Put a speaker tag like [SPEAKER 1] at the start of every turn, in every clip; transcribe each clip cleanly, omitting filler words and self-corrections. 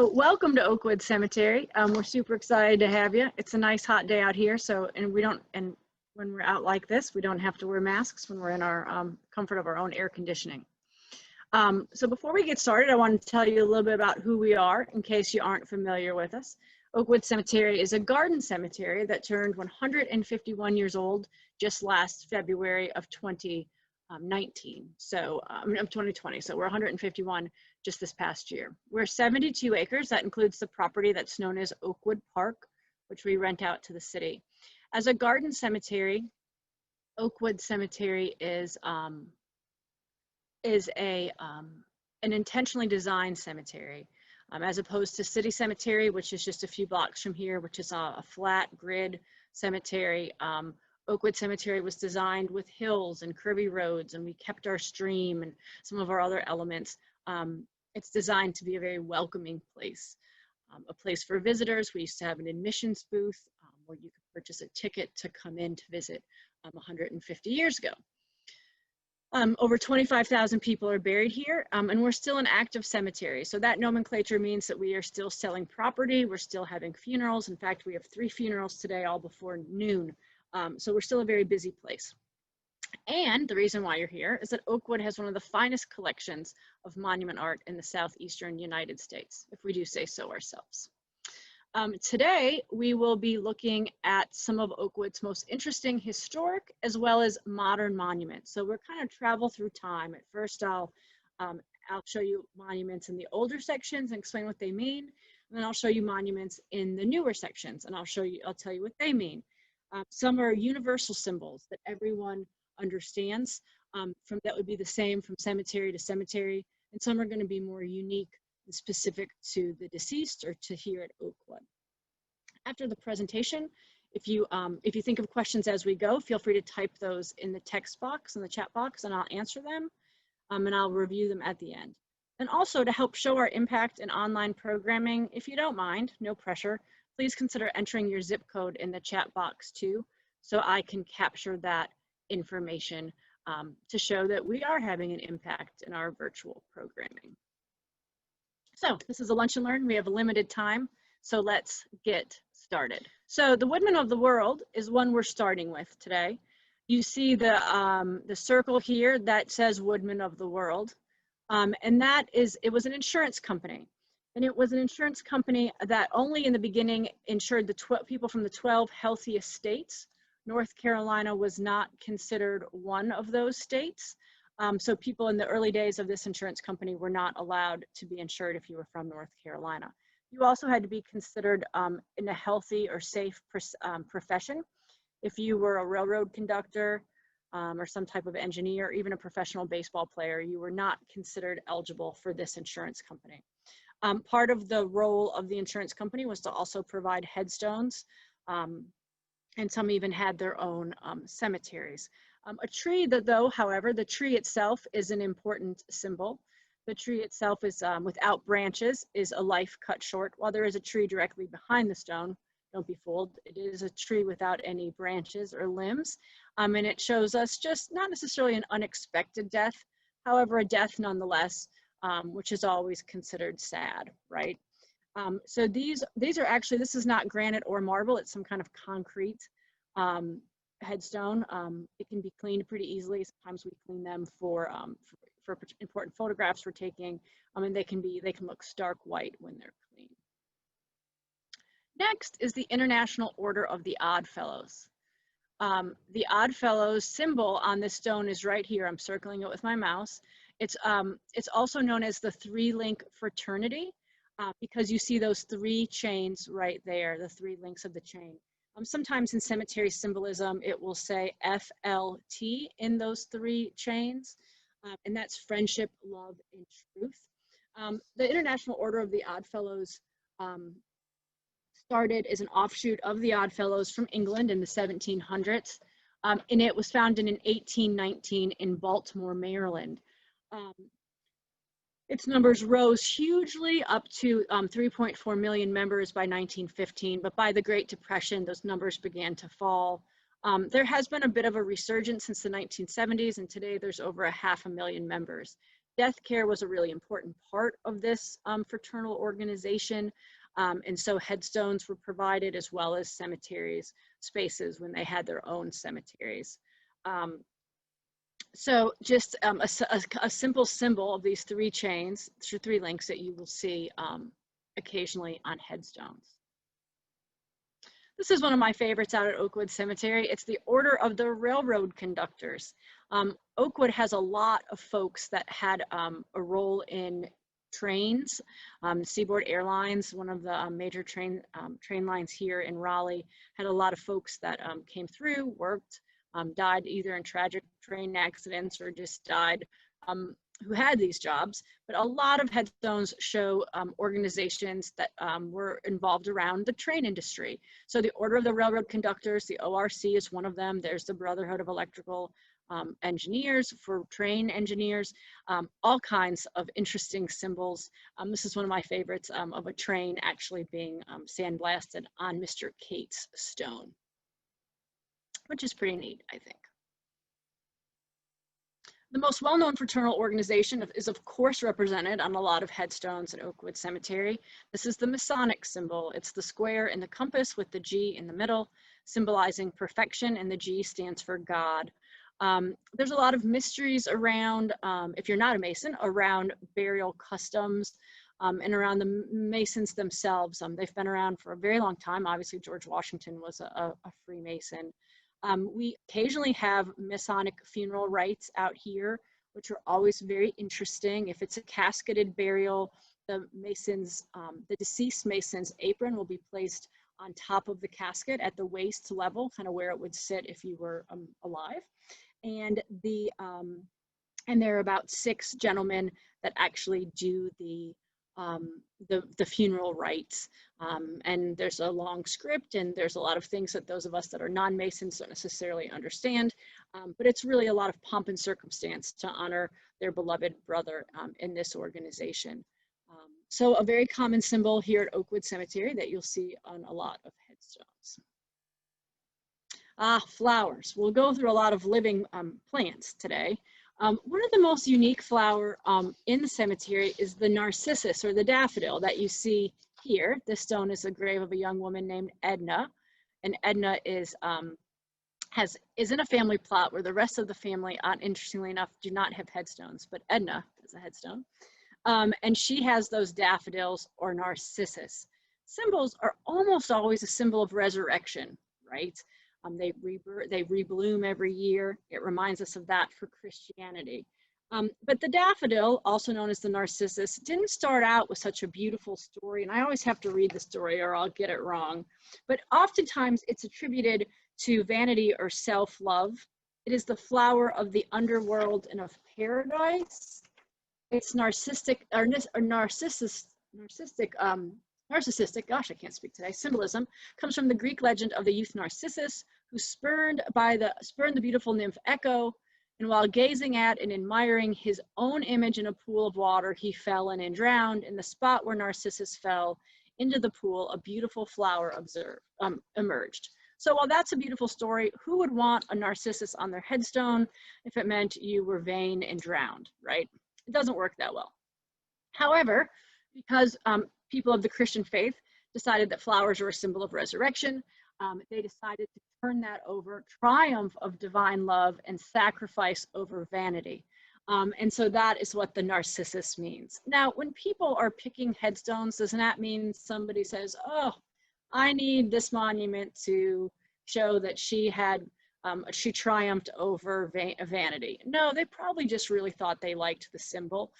[SPEAKER 1] So welcome to Oakwood Cemetery. We're super excited to have you. It's a nice hot day out here, and when we're out like this, we don't have to wear masks when we're in our comfort of our own air conditioning. So before we get started, I want to tell you a little bit about who we are in case you aren't familiar with us. Oakwood Cemetery is a garden cemetery that turned 151 years old just last February of 2019. Of 2020. So we're 151 just this past year. We're 72 acres. That includes the property that's known as Oakwood Park, which we rent out to the city. As a garden cemetery, Oakwood Cemetery is an intentionally designed cemetery, as opposed to City Cemetery, which is just a few blocks from here, which is a flat grid cemetery. Oakwood Cemetery was designed with hills and curvy roads, and we kept our stream and some of our other elements. It's designed to be a very welcoming place, a place for visitors. We used to have an admissions booth where you could purchase a ticket to come in to visit 150 years ago. Over 25,000 people are buried here, and we're still an active cemetery. So that nomenclature means that we are still selling property. We're still having funerals. In fact, we have 3 funerals today, all before noon. So we're still a very busy place. And the reason why you're here is that Oakwood has one of the finest collections of monument art in the Southeastern United States, if we do say so ourselves. Today, we will be looking at some of Oakwood's most interesting historic as well as modern monuments. So we're kind of travel through time. At first, I'll show you monuments in the older sections and explain what they mean. And then I'll show you monuments in the newer sections, and I'll tell you what they mean. Some are universal symbols that everyone understands. That would be the same from cemetery to cemetery, and some are going to be more unique and specific to the deceased or to here at Oakwood. After the presentation, if you think of questions as we go, feel free to type those in the text box, in the chat box, and I'll answer them, and I'll review them at the end. And also, to help show our impact in online programming, if you don't mind, no pressure, please consider entering your zip code in the chat box too, so I can capture that information to show that we are having an impact in our virtual programming. So this is a lunch and learn. We have a limited time, so let's get started. So the Woodman of the World is one we're starting with today. You see the circle here that says Woodman of the World, and it was an insurance company. And it was an insurance company that only in the beginning insured the people from the 12 healthiest states. North Carolina was not considered one of those states. So people in the early days of this insurance company were not allowed to be insured if you were from North Carolina. You also had to be considered in a healthy or safe profession. If you were a railroad conductor or some type of engineer, or even a professional baseball player, you were not considered eligible for this insurance company. Part of the role of the insurance company was to also provide headstones, and some even had their own cemeteries. A tree, however, the tree itself is an important symbol. The tree itself is without branches, is a life cut short. While there is a tree directly behind the stone, don't be fooled, it is a tree without any branches or limbs. And it shows us just not necessarily an unexpected death, however, a death nonetheless, which is always considered sad, right? So these are actually, this is not granite or marble, it's some kind of concrete headstone. It can be cleaned pretty easily. Sometimes we clean them for important photographs we're taking, and they can look stark white when they're clean. Next is the International Order of the Odd Fellows. The Odd Fellows symbol on this stone is right here. I'm circling it with my mouse. It's also known as the 3-link fraternity because you see those 3 chains right there, the 3 links of the chain. Sometimes in cemetery symbolism, it will say FLT in those 3 chains, and that's friendship, love, and truth. The International Order of the Odd Fellows started as an offshoot of the Odd Fellows from England in the 1700s, and it was founded in 1819 in Baltimore, Maryland. Its numbers rose hugely up to 3.4 million members by 1915, but by the Great Depression, those numbers began to fall. There has been a bit of a resurgence since the 1970s, and today there's over 500,000 members. death care was a really important part of this fraternal organization. And so headstones were provided, as well as cemeteries spaces when they had their own cemeteries. So just a simple symbol of these three chains, three links that you will see occasionally on headstones. This is one of my favorites out at Oakwood Cemetery. It's the Order of the Railroad Conductors. Oakwood has a lot of folks that had a role in trains. Seaboard Airlines, one of the major train lines here in Raleigh, had a lot of folks that came through, worked, died either in tragic train accidents or just died who had these jobs. But a lot of headstones show organizations that were involved around the train industry. So the Order of the Railroad Conductors, the ORC is one of them. There's the Brotherhood of Electrical Engineers for train engineers, all kinds of interesting symbols. This is one of my favorites of a train actually being sandblasted on Mr. Cates' stone, which is pretty neat, I think. The most well-known fraternal organization is of course represented on a lot of headstones at Oakwood Cemetery. This is the Masonic symbol. It's the square in the compass with the G in the middle, symbolizing perfection, and the G stands for God. There's a lot of mysteries around, if you're not a Mason, around burial customs and around the Masons themselves. They've been around for a very long time. Obviously, George Washington was a Freemason. We occasionally have Masonic funeral rites out here, which are always very interesting. If it's a casketed burial, the deceased Mason's apron will be placed on top of the casket at the waist level, kind of where it would sit if you were alive. And there are about 6 gentlemen that actually do the funeral rites. And there's a long script, and there's a lot of things that those of us that are non-Masons don't necessarily understand, but it's really a lot of pomp and circumstance to honor their beloved brother in this organization. So a very common symbol here at Oakwood Cemetery that you'll see on a lot of headstones. Flowers. We'll go through a lot of living plants today. One of the most unique flower in the cemetery is the narcissus, or the daffodil, that you see here. This stone is the grave of a young woman named Edna, and Edna is in a family plot where the rest of the family, interestingly enough, do not have headstones, but Edna has a headstone, and she has those daffodils or narcissus. Symbols are almost always a symbol of resurrection, right? They rebloom every year. It reminds us of that for Christianity. But the daffodil, also known as the narcissus, didn't start out with such a beautiful story, and I always have to read the story or I'll get it wrong. But oftentimes it's attributed to vanity or self-love. It is the flower of the underworld and of paradise. It's narcissistic, gosh, I can't speak today, symbolism comes from the Greek legend of the youth Narcissus, who spurned the beautiful nymph Echo, and while gazing at and admiring his own image in a pool of water, he fell in and drowned. In the spot where Narcissus fell into the pool, a beautiful flower emerged. So while that's a beautiful story, who would want a narcissus on their headstone if it meant you were vain and drowned, right? It doesn't work that well. However, because people of the Christian faith decided that flowers were a symbol of resurrection, they decided to turn that over triumph of divine love and sacrifice over vanity. And so that is what the narcissus means. Now, when people are picking headstones, doesn't that mean somebody says, oh, I need this monument to show that she triumphed over vanity? No, they probably just really thought they liked the symbol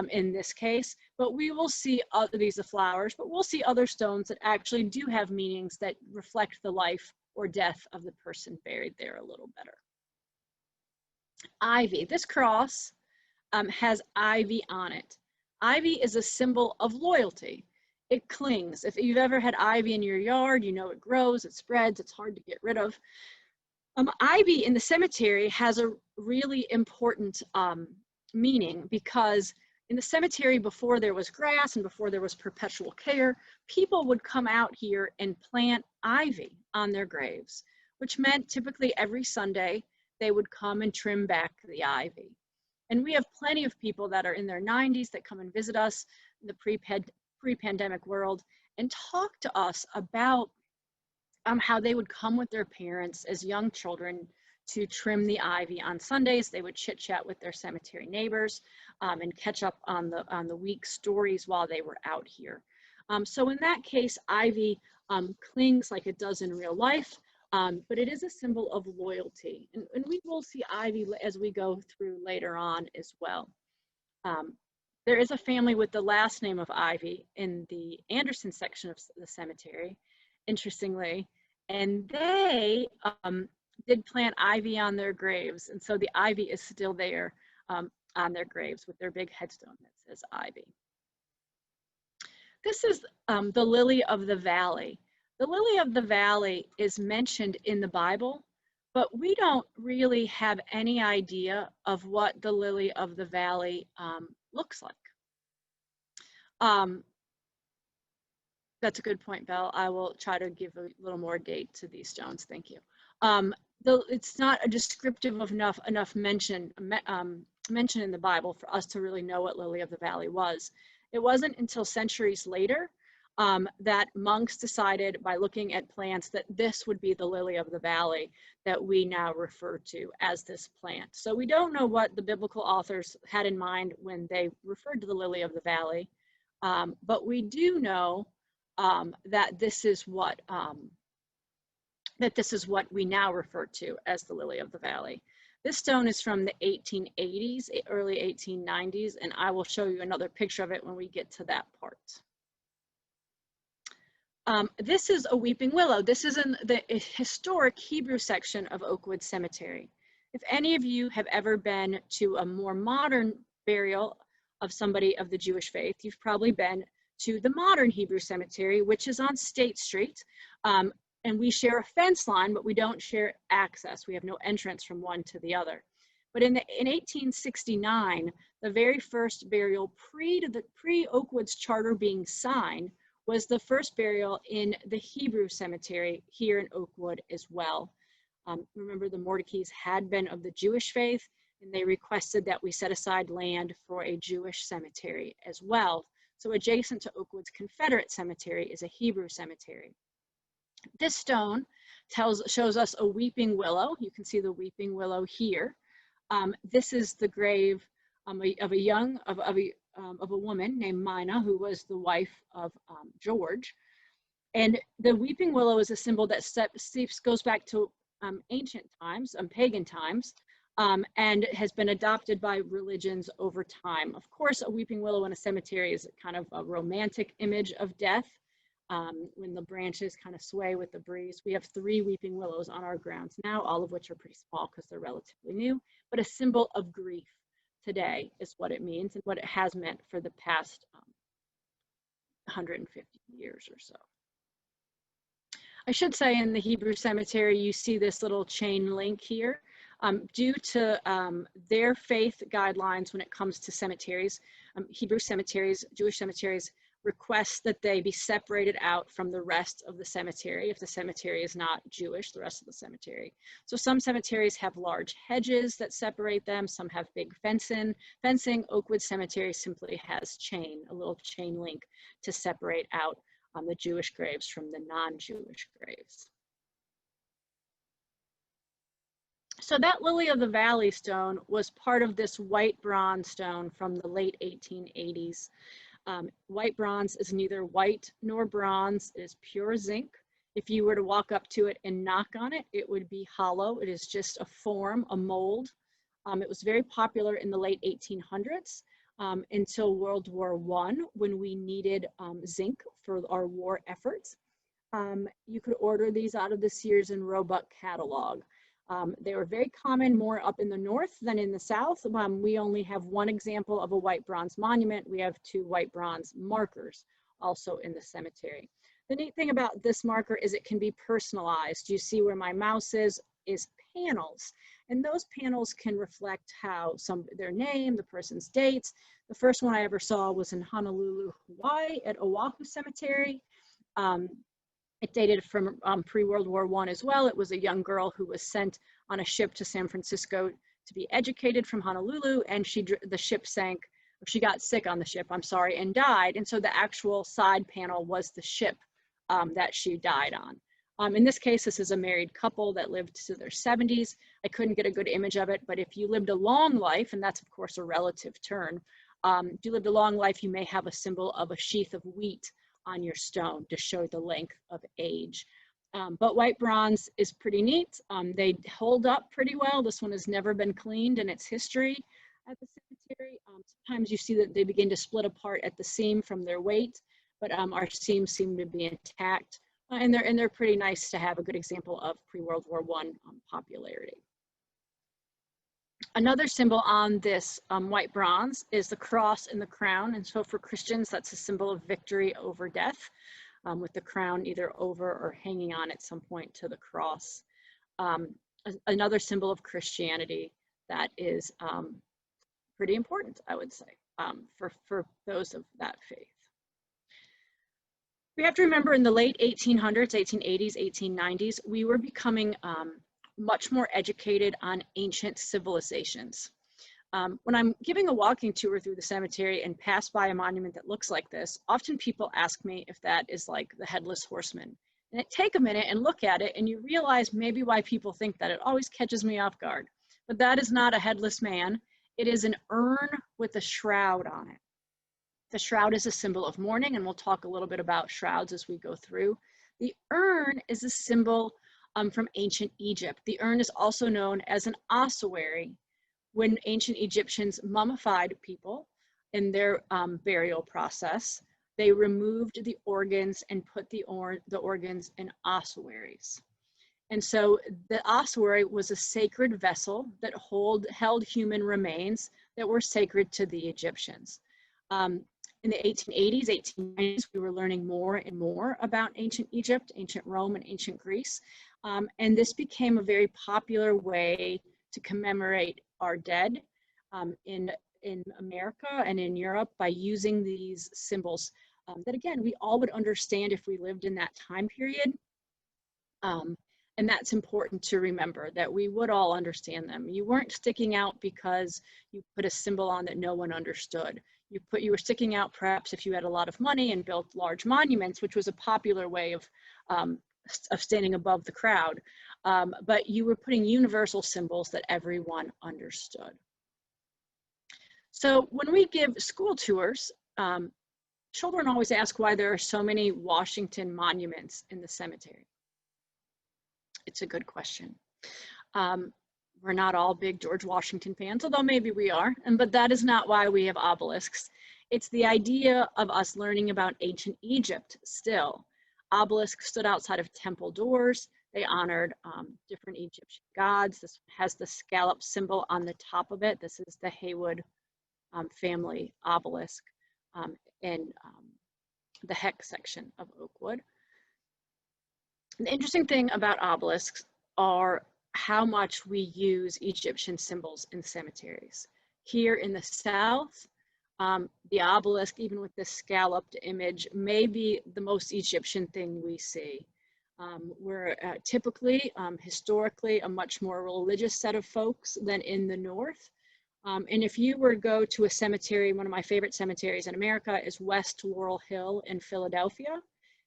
[SPEAKER 1] in this case, but we will see these are flowers, but we'll see other stones that actually do have meanings that reflect the life or death of the person buried there a little better. Ivy. This cross has ivy on it. Ivy is a symbol of loyalty. It clings. If you've ever had ivy in your yard, you know it grows, it spreads, it's hard to get rid of. Ivy in the cemetery has a really important meaning, because in the cemetery, before there was grass and before there was perpetual care, people would come out here and plant ivy on their graves, which meant typically every Sunday they would come and trim back the ivy. And we have plenty of people that are in their 90s that come and visit us in the pre-pandemic world and talk to us about how they would come with their parents as young children to trim the ivy on Sundays. They would chit chat with their cemetery neighbors and catch up on the week's stories while they were out here. So in that case, ivy clings like it does in real life, but it is a symbol of loyalty. And we will see ivy as we go through later on as well. There is a family with the last name of Ivy in the Anderson section of the cemetery, interestingly, and they did plant ivy on their graves, and so the ivy is still there on their graves with their big headstone that says Ivy. This is the lily of the valley. The lily of the valley is mentioned in the Bible, but we don't really have any idea of what the lily of the valley looks like. That's a good point, Belle. I will try to give a little more date to these stones. Thank you. It's not a descriptive of enough mention in the Bible for us to really know what lily of the valley was. It wasn't until centuries later that monks decided, by looking at plants, that this would be the lily of the valley that we now refer to as this plant. So we don't know what the biblical authors had in mind when they referred to the lily of the valley, but we do know that this is what we now refer to as the lily of the valley. This stone is from the 1880s, early 1890s, and I will show you another picture of it when we get to that part. This is a weeping willow. This is in the historic Hebrew section of Oakwood Cemetery. If any of you have ever been to a more modern burial of somebody of the Jewish faith, you've probably been to the modern Hebrew cemetery, which is on State Street. And we share a fence line, but we don't share access. We have no entrance from one to the other. But in 1869, the very first burial pre-Oakwood's charter being signed was the first burial in the Hebrew cemetery here in Oakwood as well. Remember, the Mordekeys had been of the Jewish faith, and they requested that we set aside land for a Jewish cemetery as well. So adjacent to Oakwood's Confederate cemetery is a Hebrew cemetery. This stone shows us a weeping willow. You can see the weeping willow here. This is the grave of a woman named Mina, who was the wife of George. And the weeping willow is a symbol that goes back to ancient times, pagan times, and has been adopted by religions over time. Of course, a weeping willow in a cemetery is kind of a romantic image of death. When the branches kind of sway with the breeze. We have 3 weeping willows on our grounds now, all of which are pretty small because they're relatively new, but a symbol of grief today is what it means and what it has meant for the past 150 years or so. I should say, in the Hebrew cemetery, you see this little chain link here. Due to their faith guidelines when it comes to cemeteries, Hebrew cemeteries, Jewish cemeteries, request that they be separated out from the rest of the cemetery if the cemetery is not Jewish, the rest of the cemetery. So some cemeteries have large hedges that separate them, some have big fencing. Oakwood Cemetery simply has a little chain link to separate out the Jewish graves from the non-Jewish graves. So that lily of the valley stone was part of this white bronze stone from the late 1880s. White bronze is neither white nor bronze. It is pure zinc. If you were to walk up to it and knock on it, it would be hollow. It is just a form, a mold. It was very popular in the late 1800s until World War I, when we needed zinc for our war efforts. You could order these out of the Sears and Roebuck catalog. They were very common more up in the north than in the south. We only have one example of a white bronze monument. We have 2 white bronze markers also in the cemetery. The neat thing about this marker is it can be personalized. You see where my mouse is panels, and those panels can reflect their name, the person's dates. The first one I ever saw was in Honolulu, Hawaii at Oahu Cemetery. It dated from pre-World War I as well. It was a young girl who was sent on a ship to San Francisco to be educated from Honolulu, and the ship sank. She got sick on the ship, I'm sorry, and died. And so the actual side panel was the ship that she died on. In this case, this is a married couple that lived to their 70s. I couldn't get a good image of it, but if you lived a long life, and that's of course a relative term, if you lived a long life, you may have a symbol of a sheath of wheat on your stone to show the length of age. But white bronze is pretty neat. They hold up pretty well. This one has never been cleaned in its history at the cemetery. Sometimes you see that they begin to split apart at the seam from their weight, but our seams seem to be intact. And they're pretty nice to have, a good example of pre-World War I popularity. Another symbol on this white bronze is the cross and the crown. And so for Christians, that's a symbol of victory over death, with the crown either over or hanging on at some point to the cross. Another symbol of Christianity that is pretty important, I would say, for those of that faith. We have to remember in the late 1800s, 1880s, 1890s, we were becoming much more educated on ancient civilizations. When I'm giving a walking tour through the cemetery and pass by a monument that looks like this, often people ask me if that is like the Headless Horseman. And take a minute and look at it and you realize maybe why people think that. It always catches me off guard. But that is not a headless man. It is an urn with a shroud on it. The shroud is a symbol of mourning, and we'll talk a little bit about shrouds as we go through. The urn is a symbol from ancient Egypt. The urn is also known as an ossuary. When ancient Egyptians mummified people in their burial process, they removed the organs and put the organs in ossuaries. And so the ossuary was a sacred vessel that held human remains that were sacred to the Egyptians. In the 1880s, 1890s, we were learning more and more about ancient Egypt, ancient Rome, and ancient Greece. And this became a very popular way to commemorate our dead in America and in Europe by using these symbols that, again, we all would understand if we lived in that time period. And that's important to remember, that we would all understand them. You weren't sticking out because you put a symbol on that no one understood. You were sticking out perhaps if you had a lot of money and built large monuments, which was a popular way of standing above the crowd. But you were putting universal symbols that everyone understood. So when we give school tours, children always ask why there are so many Washington monuments in the cemetery. It's a good question. We're not all big George Washington fans, although maybe we are, but that is not why we have obelisks. It's the idea of us learning about ancient Egypt still. Obelisks stood outside of temple doors. They honored different Egyptian gods. This has the scallop symbol on the top of it. This is the Haywood family obelisk in the Heck section of Oakwood. The interesting thing about obelisks are how much we use Egyptian symbols in cemeteries. Here in the South, the obelisk, even with this scalloped image, may be the most Egyptian thing we see. We're typically, historically, a much more religious set of folks than in the North. And if you were to go to a cemetery, one of my favorite cemeteries in America is West Laurel Hill in Philadelphia.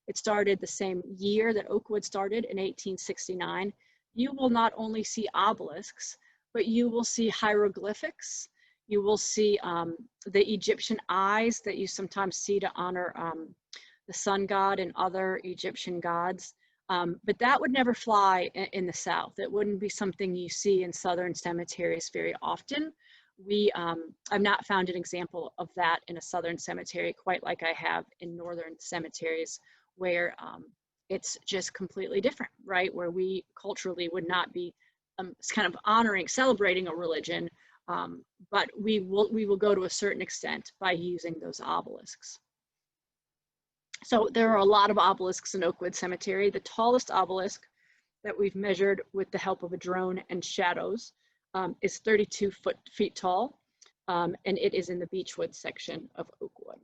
[SPEAKER 1] It started the same year that Oakwood started in 1869. You will not only see obelisks, but you will see hieroglyphics. You will see the Egyptian eyes that you sometimes see to honor the sun god and other Egyptian gods. But that would never fly in the South. It wouldn't be something you see in Southern cemeteries very often. I've not found an example of that in a Southern cemetery quite like I have in Northern cemeteries, where it's just completely different, right? Where we culturally would not be kind of honoring, celebrating a religion, but we will go to a certain extent by using those obelisks. So there are a lot of obelisks in Oakwood Cemetery. The tallest obelisk that we've measured with the help of a drone and shadows is 32 feet tall, and it is in the Beechwood section of Oakwood.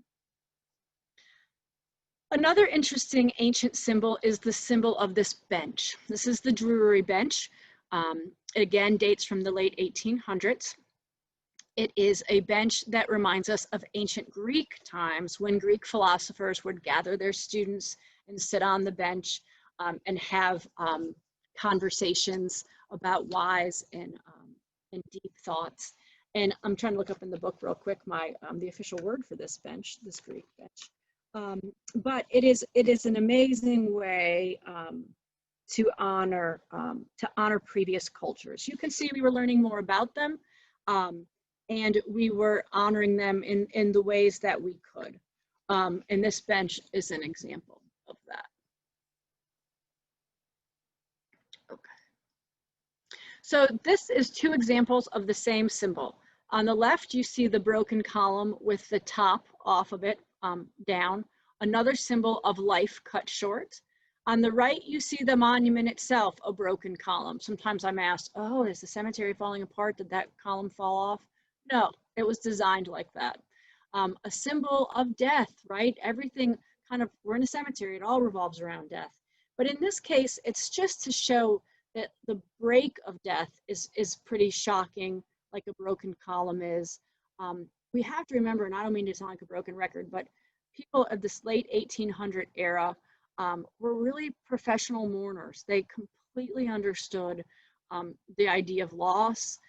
[SPEAKER 1] Another interesting ancient symbol is the symbol of this bench. This is the Drury bench. It again dates from the late 1800s. It is a bench that reminds us of ancient Greek times when Greek philosophers would gather their students and sit on the bench and have conversations about wise and deep thoughts. And I'm trying to look up in the book real quick the official word for this bench, this Greek bench. But it is an amazing way to honor previous cultures. You can see we were learning more about them, and we were honoring them in the ways that we could. And this bench is an example of that. Okay. So this is two examples of the same symbol. On the left, you see the broken column with the top off of it down, another symbol of life cut short. On the right, you see the monument itself, a broken column. Sometimes I'm asked, oh, is the cemetery falling apart? Did that column fall off? No, it was designed like that. A symbol of death, right? Everything we're in a cemetery, it all revolves around death. But in this case, it's just to show that the break of death is pretty shocking, like a broken column is. We have to remember, and I don't mean to sound like a broken record, but people of this late 1800 era were really professional mourners. They completely understood the idea of loss.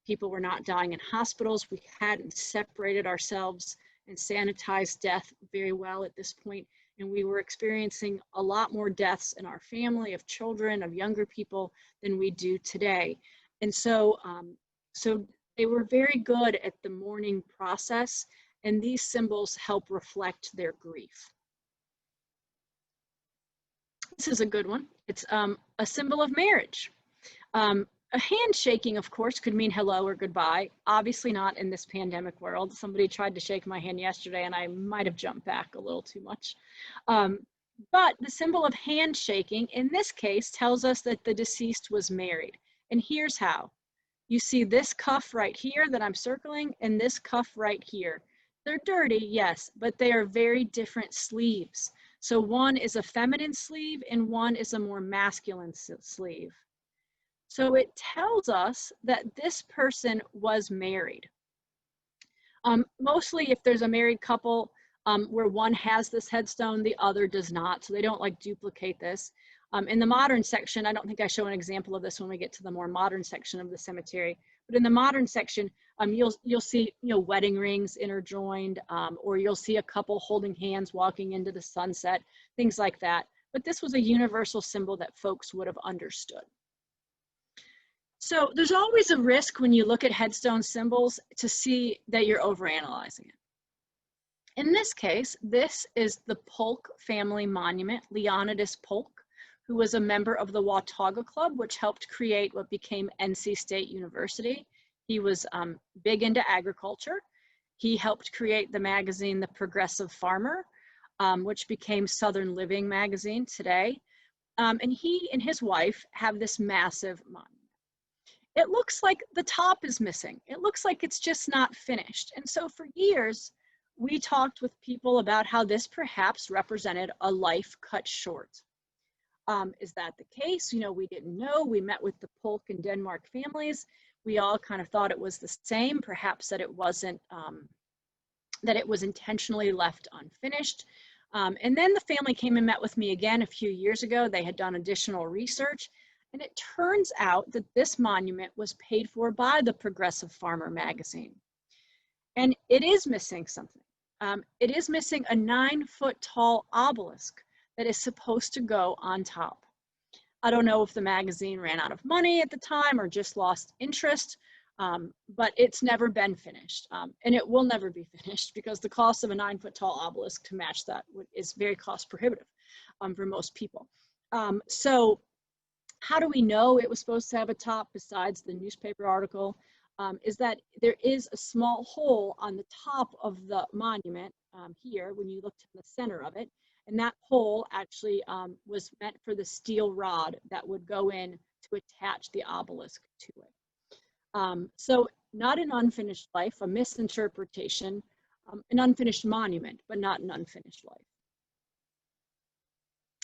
[SPEAKER 1] People were not dying in hospitals. We hadn't separated ourselves and sanitized death very well at this point, and we were experiencing a lot more deaths in our family, of children, of younger people than we do today. And so, so they were very good at the mourning process, and these symbols help reflect their grief. This is a good one. It's a symbol of marriage. A handshaking, of course, could mean hello or goodbye. Obviously not in this pandemic world. Somebody tried to shake my hand yesterday and I might have jumped back a little too much. But the symbol of handshaking in this case tells us that the deceased was married. And here's how. You see this cuff right here that I'm circling and this cuff right here. They're dirty, yes, but they are very different sleeves. So one is a feminine sleeve and one is a more masculine sleeve. So it tells us that this person was married. Mostly if there's a married couple where one has this headstone, the other does not. So they don't like duplicate this. In the modern section, I don't think I show an example of this when we get to the more modern section of the cemetery, but in the modern section, you'll see wedding rings interjoined, or you'll see a couple holding hands walking into the sunset, things like that. But this was a universal symbol that folks would have understood. So there's always a risk when you look at headstone symbols to see that you're overanalyzing it. In this case, this is the Polk family monument, Leonidas Polk, who was a member of the Watauga Club, which helped create what became NC State University. He was big into agriculture. He helped create the magazine, The Progressive Farmer, which became Southern Living magazine today. And he and his wife have this massive monument. It looks like the top is missing. It looks like it's just not finished. And so for years, we talked with people about how this perhaps represented a life cut short. Is that the case? We didn't know. We met with the Polk and Denmark families. We all kind of thought it was the same, perhaps that it wasn't, that it was intentionally left unfinished. And then the family came and met with me again a few years ago. They had done additional research. And it turns out that this monument was paid for by the Progressive Farmer magazine. And it is missing something. It is missing a 9-foot tall obelisk that is supposed to go on top. I don't know if the magazine ran out of money at the time or just lost interest, but it's never been finished. And it will never be finished because the cost of a 9-foot tall obelisk to match that is very cost prohibitive for most people. So how do we know it was supposed to have a top besides the newspaper article? Is that there is a small hole on the top of the monument here when you look to the center of it. And that hole actually was meant for the steel rod that would go in to attach the obelisk to it. So not an unfinished life, a misinterpretation, an unfinished monument, but not an unfinished life.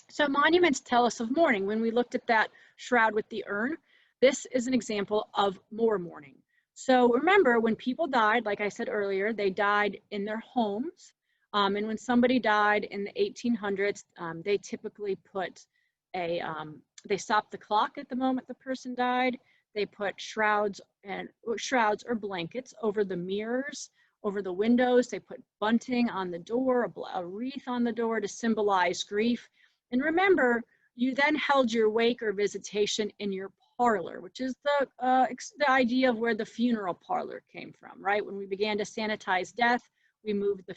[SPEAKER 1] So monuments tell us of mourning. When we looked at that shroud with the urn, This is an example of more mourning. So remember, when people died, like I said earlier, they died in their homes. And when somebody died in the 1800s, they typically put they stopped the clock at the moment the person died. They put shrouds or blankets over the mirrors, over the windows. They put bunting on the door, a wreath on the door to symbolize grief. And remember, you then held your wake or visitation in your parlor, which is the idea of where the funeral parlor came from, right? When we began to sanitize death, we moved the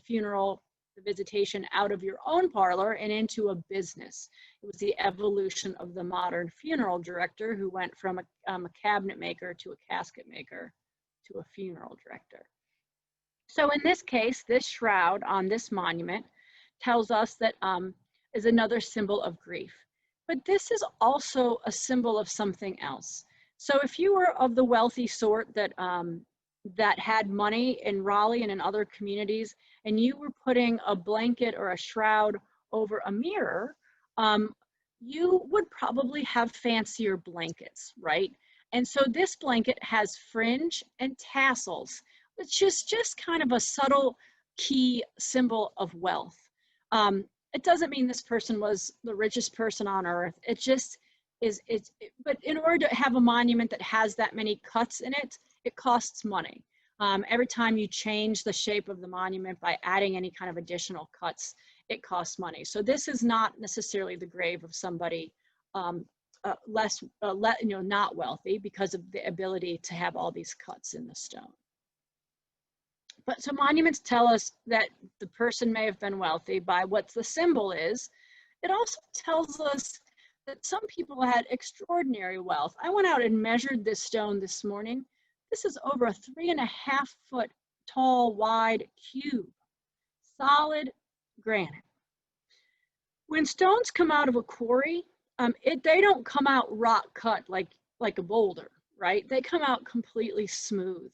[SPEAKER 1] visitation out of your own parlor and into a business. It was the evolution of the modern funeral director, who went from a cabinet maker to a casket maker to a funeral director. So in this case, this shroud on this monument tells us that is another symbol of grief. But this is also a symbol of something else. So if you were of the wealthy sort that had money in Raleigh and in other communities, and you were putting a blanket or a shroud over a mirror, you would probably have fancier blankets, right? And so this blanket has fringe and tassels, which is just kind of a subtle key symbol of wealth. It doesn't mean this person was the richest person on earth. It just is, but in order to have a monument that has that many cuts in it, it costs money. Every time you change the shape of the monument by adding any kind of additional cuts, it costs money. So this is not necessarily the grave of somebody not wealthy, because of the ability to have all these cuts in the stone. But so monuments tell us that the person may have been wealthy by what the symbol is. It also tells us that some people had extraordinary wealth. I went out and measured this stone this morning. This is over a 3.5 foot tall, wide cube, solid granite. When stones come out of a quarry, they don't come out rock cut like a boulder, right? They come out completely smooth.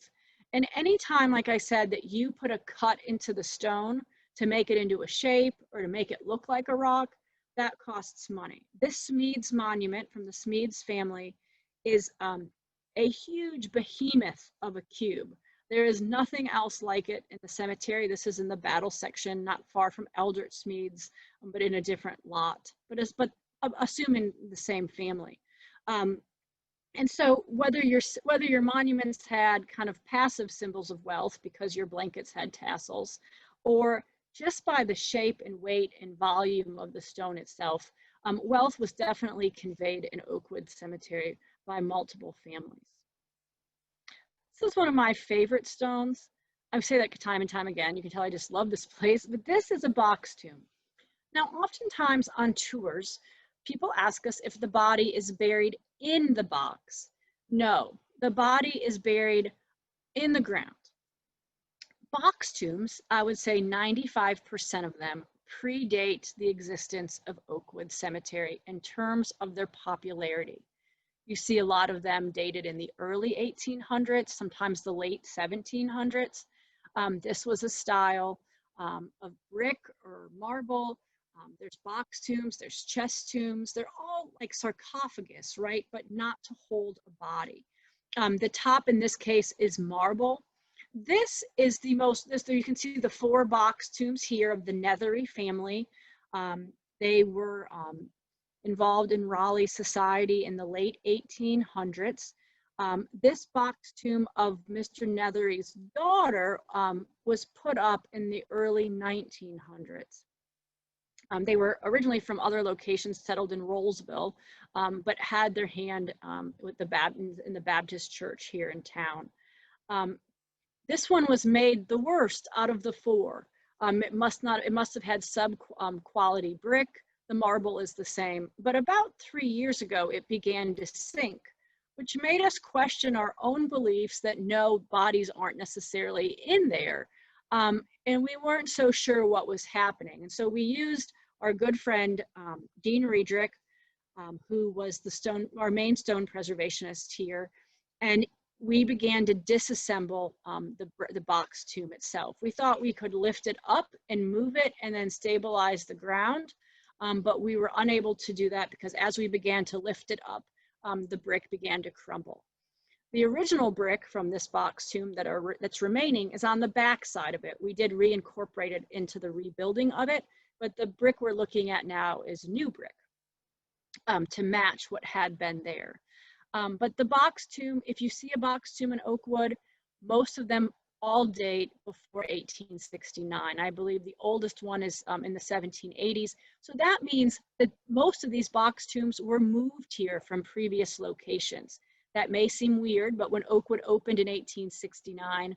[SPEAKER 1] And anytime, like I said, that you put a cut into the stone to make it into a shape or to make it look like a rock, that costs money. This Smedes monument from the Smedes family is a huge behemoth of a cube. There is nothing else like it in the cemetery. This is in the battle section, not far from Eldritch Smedes, but in a different lot, but assuming the same family. And so whether your monuments had kind of passive symbols of wealth because your blankets had tassels, or just by the shape and weight and volume of the stone itself, wealth was definitely conveyed in Oakwood Cemetery by multiple families. This is one of my favorite stones. I say that time and time again. You can tell I just love this place, but this is a box tomb. Now, oftentimes on tours, people ask us if the body is buried in the box. No, the body is buried in the ground. Box tombs, I would say 95% of them predate the existence of Oakwood Cemetery in terms of their popularity. You see a lot of them dated in the early 1800s, sometimes the late 1700s. This was a style of brick or marble. There's box tombs, there's chest tombs. They're all like sarcophagus, right? But not to hold a body. The top in this case is marble. This is you can see the 4 box tombs here of the Nethery family. They were involved in Raleigh society in the late 1800s. This box tomb of Mr. Nethery's daughter was put up in the early 1900s. They were originally from other locations settled in Rollsville, but had their hand with in the Baptist church here in town. This one was made the worst out of the 4. It must have had quality brick. The marble is the same, but about 3 years ago, it began to sink, which made us question our own beliefs that no, bodies aren't necessarily in there. And we weren't so sure what was happening. And so we used our good friend, Dean Riedrich, who was our main stone preservationist here. And we began to disassemble the box tomb itself. We thought we could lift it up and move it and then stabilize the ground. But we were unable to do that because as we began to lift it up, the brick began to crumble. The original brick from this box tomb that's remaining is on the back side of it. We did reincorporate it into the rebuilding of it, but the brick we're looking at now is new brick to match what had been there. But the box tomb, if you see a box tomb in Oakwood, most of them all date before 1869. I believe the oldest one is in the 1780s. So that means that most of these box tombs were moved here from previous locations. That may seem weird, but when Oakwood opened in 1869,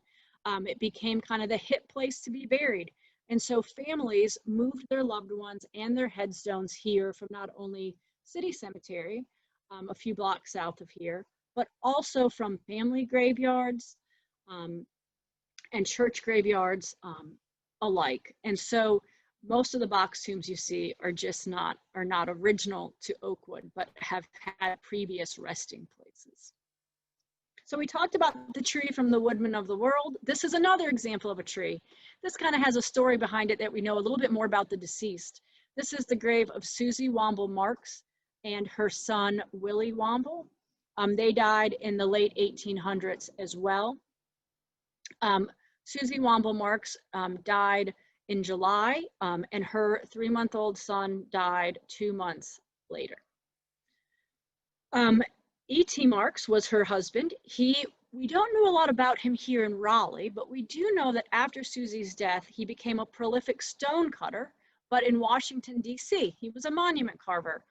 [SPEAKER 1] it became kind of the hip place to be buried. And so families moved their loved ones and their headstones here from not only City Cemetery, a few blocks south of here, but also from family graveyards and church graveyards alike. And so most of the box tombs you see are just not original to Oakwood, but have had previous resting places. So we talked about the tree from the Woodman of the World. This is another example of a tree. This kind of has a story behind it that we know a little bit more about the deceased. This is the grave of Susie Womble Marks and her son, Willie Womble. They died in the late 1800s as well. Susie Womble Marks died in July, and her 3-month-old son died 2 months later. E.T. Marks was her husband. We don't know a lot about him here in Raleigh, but we do know that after Susie's death, he became a prolific stone cutter, but in Washington, D.C., he was a monument carver.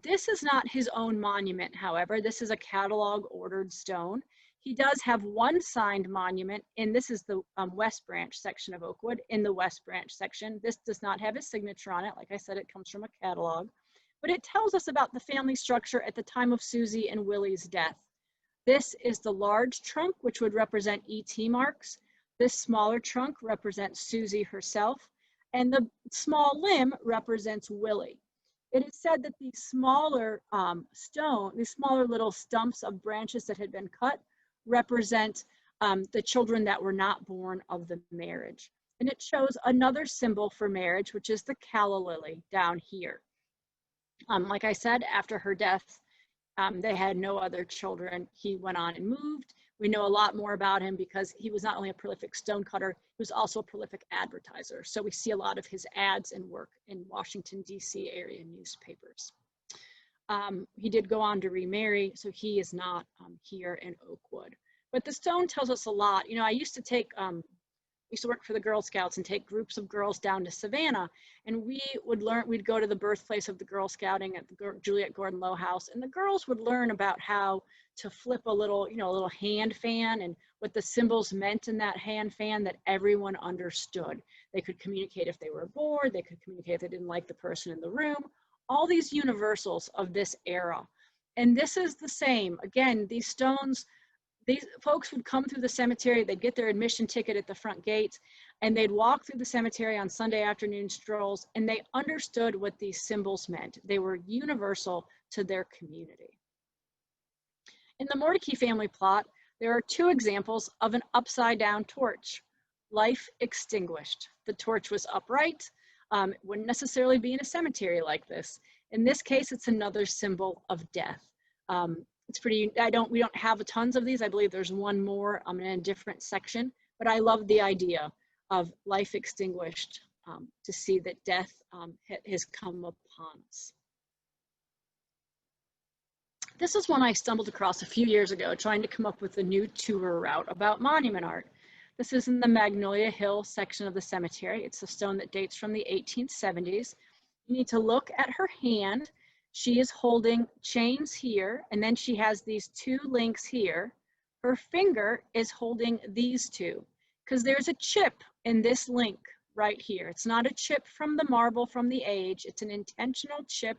[SPEAKER 1] This is not his own monument, however. This is a catalog ordered stone. He does have one signed monument, and this is the West Branch section of Oakwood. In the West Branch section, this does not have his signature on it. Like I said, it comes from a catalog. But it tells us about the family structure at the time of Susie and Willie's death. This is the large trunk, which would represent E.T. Marks. This smaller trunk represents Susie herself, and the small limb represents Willie. It is said that these smaller these smaller little stumps of branches that had been cut represent the children that were not born of the marriage. And it shows another symbol for marriage, which is the calla lily down here. Like I said, after her death, they had no other children. He went on and moved. We know a lot more about him because he was not only a prolific stone cutter, he was also a prolific advertiser. So we see a lot of his ads and work in Washington, D.C. area newspapers. He did go on to remarry, so he is not here in Oakwood. But the stone tells us a lot. You know, I used to work for the Girl Scouts and take groups of girls down to Savannah, and we'd go to the birthplace of the Girl Scouting at the Juliet Gordon Low House, and the girls would learn about how to flip a little hand fan and what the symbols meant in that hand fan that everyone understood. They could communicate if they were bored, they could communicate if they didn't like the person in the room, all these universals of this era. And this is the same. Again, these stones, these folks would come through the cemetery, they'd get their admission ticket at the front gate, and they'd walk through the cemetery on Sunday afternoon strolls, and they understood what these symbols meant. They were universal to their community. In the Mordecai family plot, there are 2 examples of an upside-down torch. Life extinguished. The torch was upright. It wouldn't necessarily be in a cemetery like this. In this case, it's another symbol of death. It's pretty, we don't have tons of these. I believe there's one more in a different section, but I love the idea of life extinguished to see that death has come upon us. This is one I stumbled across a few years ago trying to come up with a new tour route about monument art. This is in the Magnolia Hill section of the cemetery. It's a stone that dates from the 1870s. You need to look at her hand. She is holding chains here, and then she has these 2 links here. Her finger is holding these 2, because there's a chip in this link right here. It's not a chip from the marble from the age. It's an intentional chip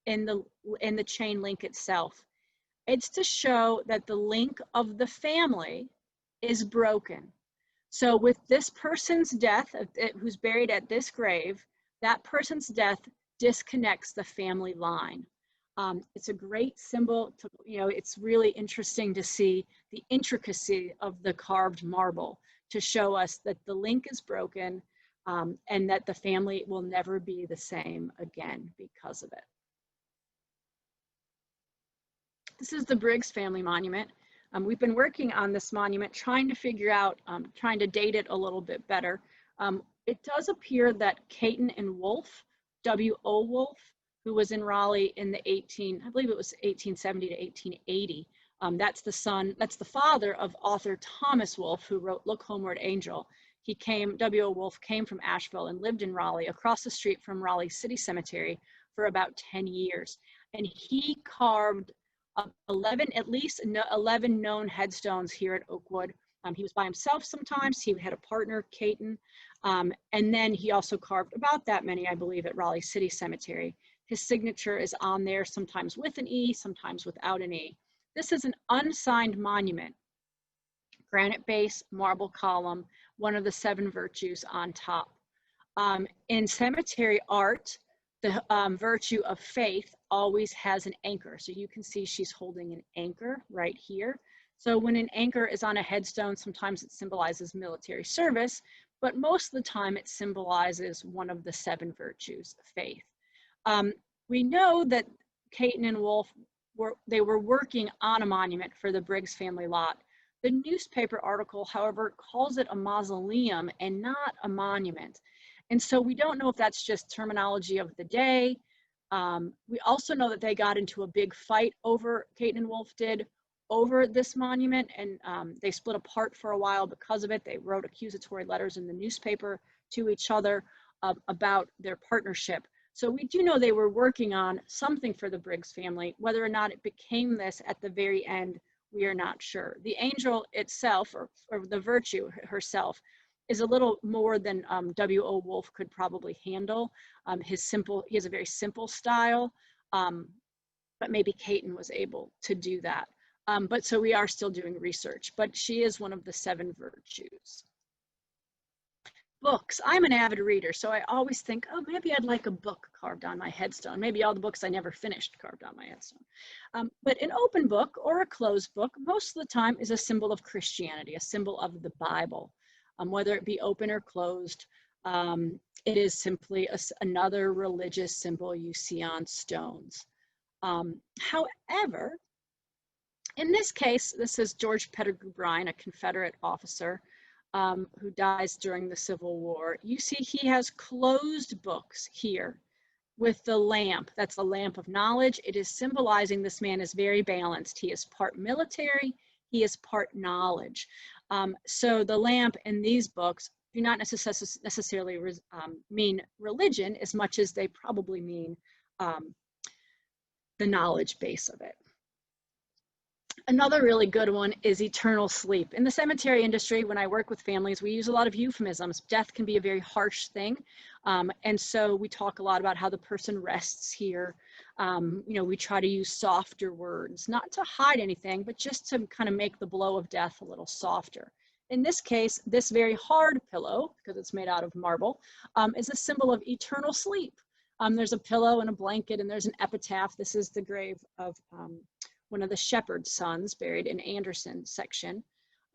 [SPEAKER 1] in the chain link itself. It's to show that the link of the family is broken. So with this person's death, who's buried at this grave, that person's death disconnects the family line. It's a great symbol to, it's really interesting to see the intricacy of the carved marble to show us that the link is broken and that the family will never be the same again because of it. This is the Briggs family monument. We've been working on this monument, trying to figure out, trying to date it a little bit better. It does appear that Caton and Wolfe, W.O. Wolfe, who was in Raleigh in the I believe it was 1870 to 1880. That's the father of author Thomas Wolfe, who wrote Look Homeward Angel. W.O. Wolfe came from Asheville and lived in Raleigh, across the street from Raleigh City Cemetery, for about 10 years. And he carved at least 11 known headstones here at Oakwood. He was by himself sometimes. He had a partner, Caton. And then he also carved about that many, I believe, at Raleigh City Cemetery. His signature is on there, sometimes with an E, sometimes without an E. This is an unsigned monument. Granite base, marble column, one of the 7 virtues on top. In cemetery art, the virtue of faith always has an anchor. So you can see she's holding an anchor right here. So when an anchor is on a headstone, sometimes it symbolizes military service, but most of the time it symbolizes one of the 7 virtues, faith. We know that Caton and Wolfe were working on a monument for the Briggs family lot. The newspaper article, however, calls it a mausoleum and not a monument. And so we don't know if that's just terminology of the day. We also know that they got into a big fight Caton and Wolfe did, over this monument, and they split apart for a while because of it. They wrote accusatory letters in the newspaper to each other about their partnership. So we do know they were working on something for the Briggs family. Whether or not it became this at the very end, we are not sure. The angel itself, or the virtue herself, is a little more than W.O. Wolfe could probably handle. He has a very simple style, but maybe Caton was able to do that. But so we are still doing research, but she is one of the 7 virtues. Books. I'm an avid reader, so I always think, oh, maybe I'd like a book carved on my headstone. Maybe all the books I never finished carved on my headstone. But an open book or a closed book, most of the time, is a symbol of Christianity, a symbol of the Bible. Whether it be open or closed, it is simply another religious symbol you see on stones. However, in this case, this is George Pettigrew Bryan, a Confederate officer who dies during the Civil War. You see he has closed books here with the lamp. That's the lamp of knowledge. It is symbolizing this man is very balanced. He is part military, he is part knowledge. So the lamp in these books do not necessarily mean religion as much as they probably mean the knowledge base of it. Another really good one is eternal sleep. In the cemetery industry, when I work with families, we use a lot of euphemisms. Death can be a very harsh thing. And so we talk a lot about how the person rests here. We try to use softer words, not to hide anything, but just to kind of make the blow of death a little softer. In this case, this very hard pillow, because it's made out of marble, is a symbol of eternal sleep. There's a pillow and a blanket, and there's an epitaph. This is the grave of one of the shepherd's sons, buried in Anderson section.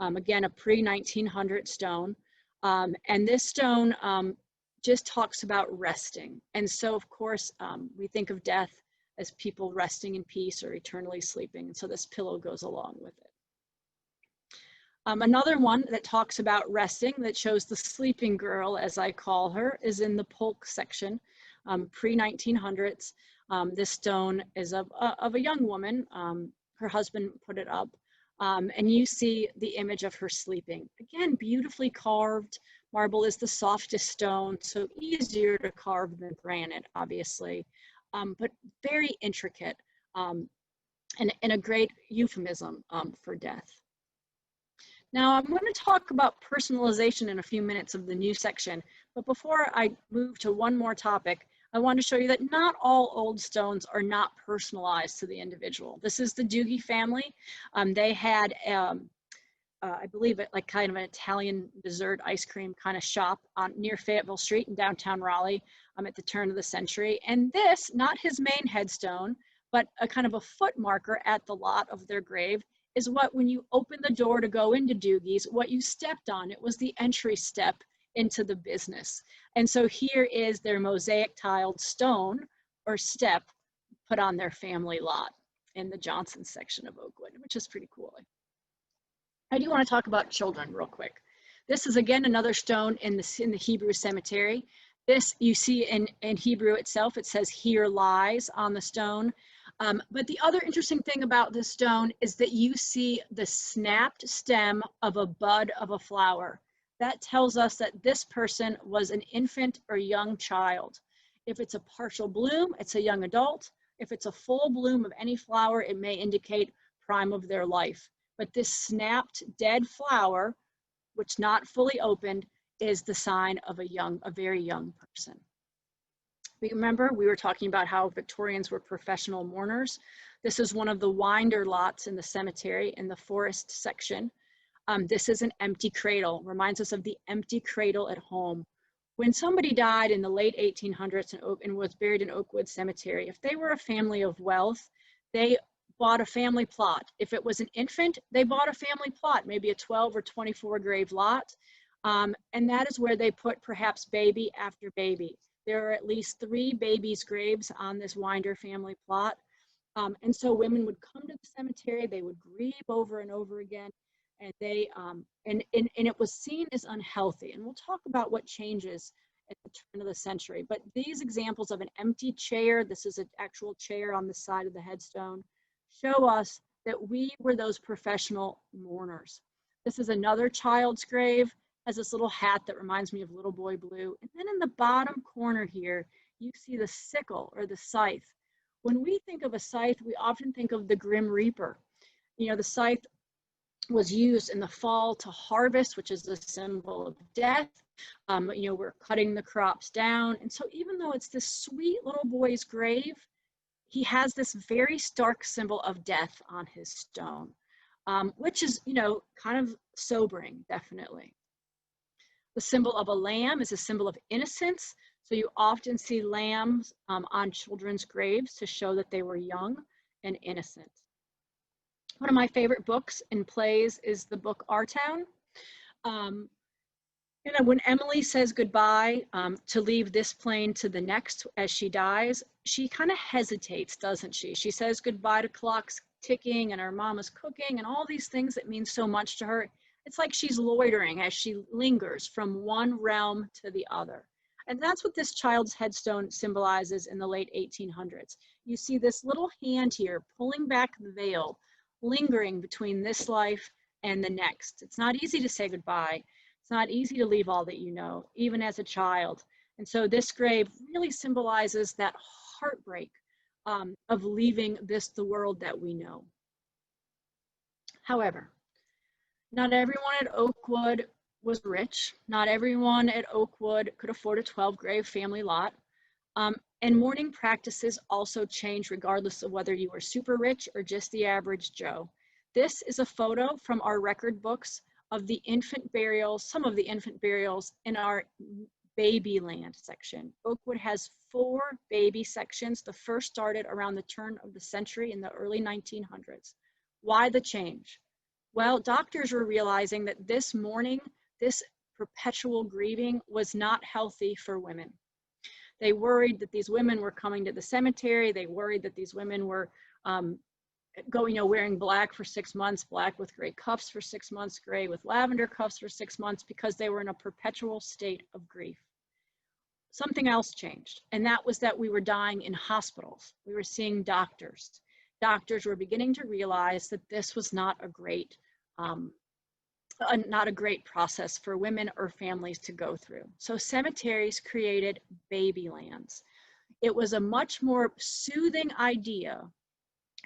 [SPEAKER 1] Again, a pre-1900 stone. And this stone just talks about resting. And so, of course, we think of death as people resting in peace or eternally sleeping. And so this pillow goes along with it. Another one that talks about resting, that shows the sleeping girl, as I call her, is in the Polk section, pre-1900s. This stone is of a young woman. Her husband put it up. And you see the image of her sleeping. Again, beautifully carved. Marble is the softest stone, so easier to carve than granite, obviously, but very intricate and a great euphemism for death. Now, I'm going to talk about personalization in a few minutes of the new section, but before I move to one more topic, I want to show you that not all old stones are not personalized to the individual. This is the Doogie family. They had, I believe, like kind of an Italian dessert ice cream kind of shop near Fayetteville Street in downtown Raleigh at the turn of the century. And this, not his main headstone, but a kind of a foot marker at the lot of their grave, is what, when you open the door to go into Doogie's, what you stepped on. It was the entry step into the business. And so here is their mosaic tiled stone or step put on their family lot in the Johnson section of Oakwood, which is pretty cool. I do want to talk about children real quick. This is again another stone in the Hebrew cemetery. This you see in Hebrew itself, it says "here lies" on the stone. But the other interesting thing about this stone is that you see the snapped stem of a bud of a flower. That tells us that this person was an infant or young child. If it's a partial bloom, it's a young adult. If it's a full bloom of any flower, it may indicate prime of their life. But this snapped dead flower, which not fully opened, is the sign of a very young person. Remember, we were talking about how Victorians were professional mourners. This is one of the winder lots in the cemetery in the forest section. This is an empty cradle, reminds us of the empty cradle at home. When somebody died in the late 1800s and was buried in Oakwood Cemetery, if they were a family of wealth, they bought a family plot. If it was an infant, they bought a family plot, maybe a 12 or 24 grave lot. And that is where they put perhaps baby after baby. There are at least 3 babies' graves on this Winder family plot. And so women would come to the cemetery, they would grieve over and over again, and and it was seen as unhealthy. And we'll talk about what changes at the turn of the century. But these examples of an empty chair, this is an actual chair on the side of the headstone, show us that we were those professional mourners. This is another child's grave, has this little hat that reminds me of Little Boy Blue. And then in the bottom corner here, you see the sickle or the scythe. When we think of a scythe, we often think of the Grim Reaper. You know, the scythe was used in the fall to harvest, which is a symbol of death. You know, we're cutting the crops down. And so even though it's this sweet little boy's grave, he has this very stark symbol of death on his stone, which is, you know, kind of sobering, definitely. The symbol of a lamb is a symbol of innocence. So you often see lambs on children's graves to show that they were young and innocent. One of my favorite books and plays is the book Our Town. You know, when Emily says goodbye to leave this plane to the next as she dies, she kind of hesitates, doesn't she? She says goodbye to clocks ticking and her mama's cooking and all these things that mean so much to her. It's like she's loitering as she lingers from one realm to the other. And that's what this child's headstone symbolizes in the late 1800s. You see this little hand here pulling back the veil, lingering between this life and the next. It's not easy to say goodbye. It's not easy to leave all that you know, even as a child. And so this grave really symbolizes that heartbreak of leaving the world that we know. However, not everyone at Oakwood was rich. Not everyone at Oakwood could afford a 12-grave family lot. And mourning practices also changed regardless of whether you were super rich or just the average Joe. This is a photo from our record books of the infant burials, some of the infant burials in our baby land section. Oakwood has 4 baby sections. The first started around the turn of the century in the early 1900s. Why the change? Well, doctors were realizing that this mourning, this perpetual grieving was not healthy for women. They worried that these women were coming to the cemetery. They worried that these women were wearing black for 6 months, black with gray cuffs for 6 months, gray with lavender cuffs for 6 months, because they were in a perpetual state of grief. Something else changed, and that was that we were dying in hospitals. We were seeing doctors. Doctors were beginning to realize that this was not a great process for women or families to go through. So cemeteries created baby lands. It was a much more soothing idea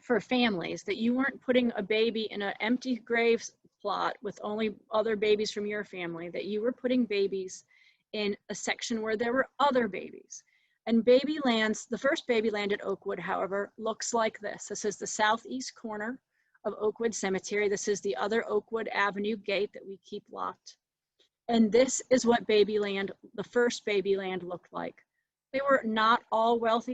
[SPEAKER 1] for families that you weren't putting a baby in an empty grave plot with only other babies from your family, that you were putting babies in a section where there were other babies. And baby lands, the first baby land at Oakwood, however, looks like this. This is the southeast corner of Oakwood Cemetery. This is the other Oakwood Avenue gate that we keep locked. And this is what baby land, the first baby land, looked like. They were not all wealthy.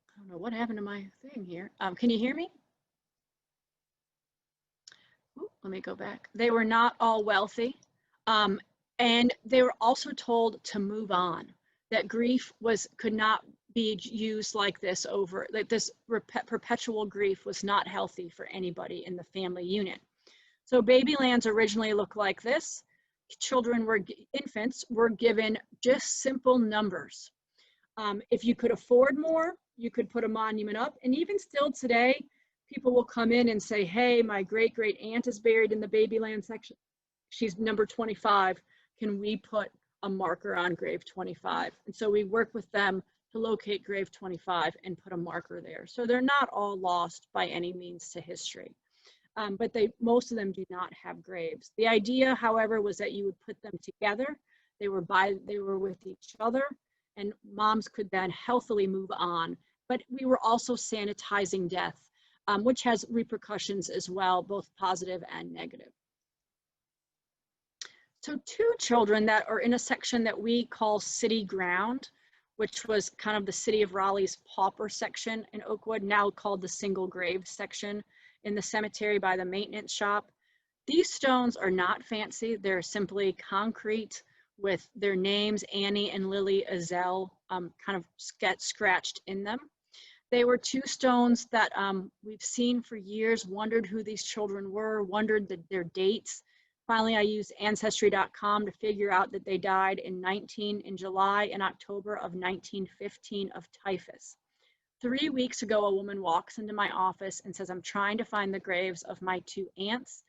[SPEAKER 1] I don't know what happened to my thing here. Can you hear me? Ooh, let me go back. They were not all wealthy. And they were also told to move on, that grief could not be used like this over, like this perpetual grief was not healthy for anybody in the family unit. So Babylands originally looked like this. Infants were given just simple numbers. If you could afford more, you could put a monument up. And even still today, people will come in and say, hey, my great-great aunt is buried in the Babyland section. She's number 25. Can we put a marker on grave 25? And so we work with them to locate grave 25 and put a marker there. So they're not all lost by any means to history. But most of them do not have graves. The idea, however, was that you would put them together. They were with each other, and moms could then healthily move on. But we were also sanitizing death, which has repercussions as well, both positive and negative. So 2 children that are in a section that we call City Ground, which was kind of the City of Raleigh's pauper section in Oakwood, now called the single grave section in the cemetery by the maintenance shop. These stones are not fancy. They're simply concrete with their names, Annie and Lily Azell, kind of scratched in them. They were 2 stones that we've seen for years, wondered who these children were, wondered their dates. Finally, I used Ancestry.com to figure out that they died in July and October of 1915 of typhus. 3 weeks ago, a woman walks into my office and says, I'm trying to find the graves of my 2 aunts,